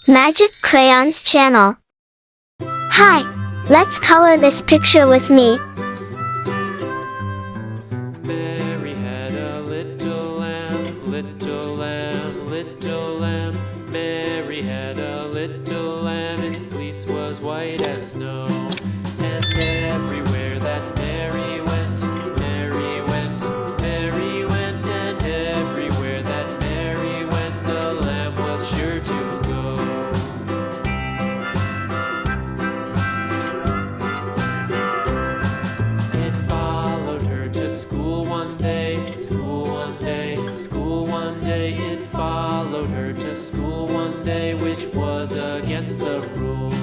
Magic Crayons channel. Hi, let's color this picture with me. Mary had a little lamb, little lamb, little lamb. Mary had a little lamb, its fleece was white as snow. And everywhere that Mary went, Mary went, Mary went. And everywhere that Mary went, the lamb was sure to go. It followed her to school one day, school one day, school one day. It followed her to school one day, which was against the rules.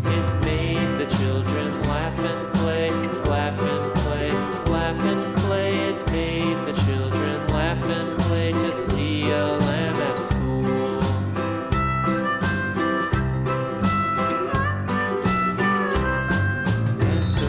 It made the children laugh and play, laugh and play, laugh and play. It made the children laugh and play to see a lamb at school. And so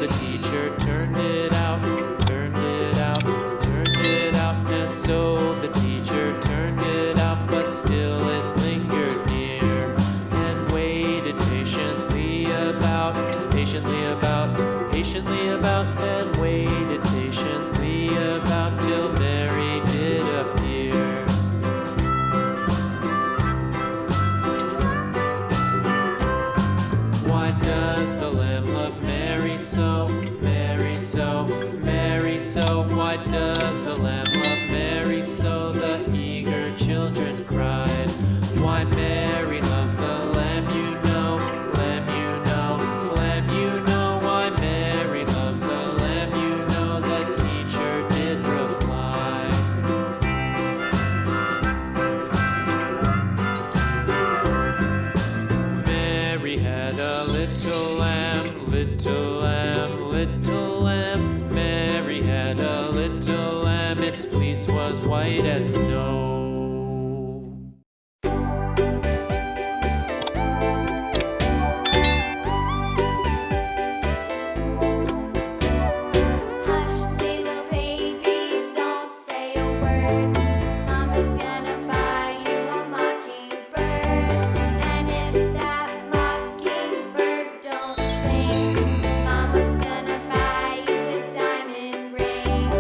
the teacher turned it out, turned it out, turned it out. And so the teacher turned it out, but still it lingered near and waited patiently about, patiently about, patiently about, and waited patiently about till Mary did appear. Why does the lamb love Mary so, Mary so, Mary so? Why does the lamb love Mary so? The eager children cried. Why Mary loves the lamb, you know, lamb, you know, lamb, you know. Why Mary loves the lamb, you know, the teacher did reply. Mary had a little lamb, little lamb, little lamb. Mary had a little lamb, its fleece was white as snow. Hush, little baby, don't say a word. Mama's gonna buy you a mockingbird. And if that mockingbird don't sing, Mama's gonna buy you a diamond ring.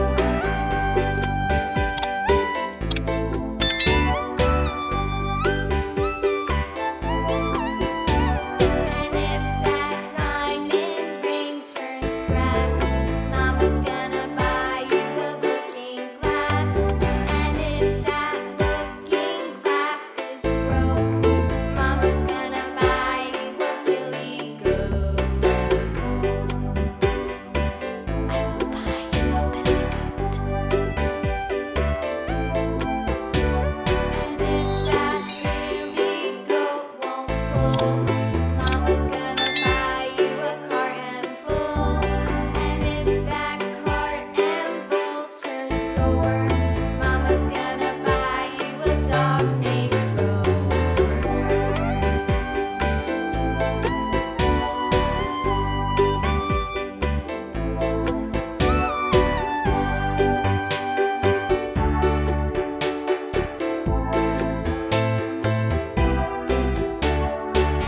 And if that diamond ring turns brass, Mama's gonna buy you a looking glass. And if that looking glass is broke, Mama's gonna buy you a billy goat. I will buy you a billy goat. And if that billy goat won't pull, Mama's gonna buy you a cart and bull. And if that cart and bull turns over, Mama's gonna buy you a dog named Rover.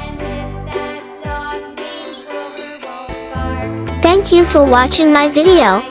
And if that dog named Rover won't bark, Thank you for watching my video.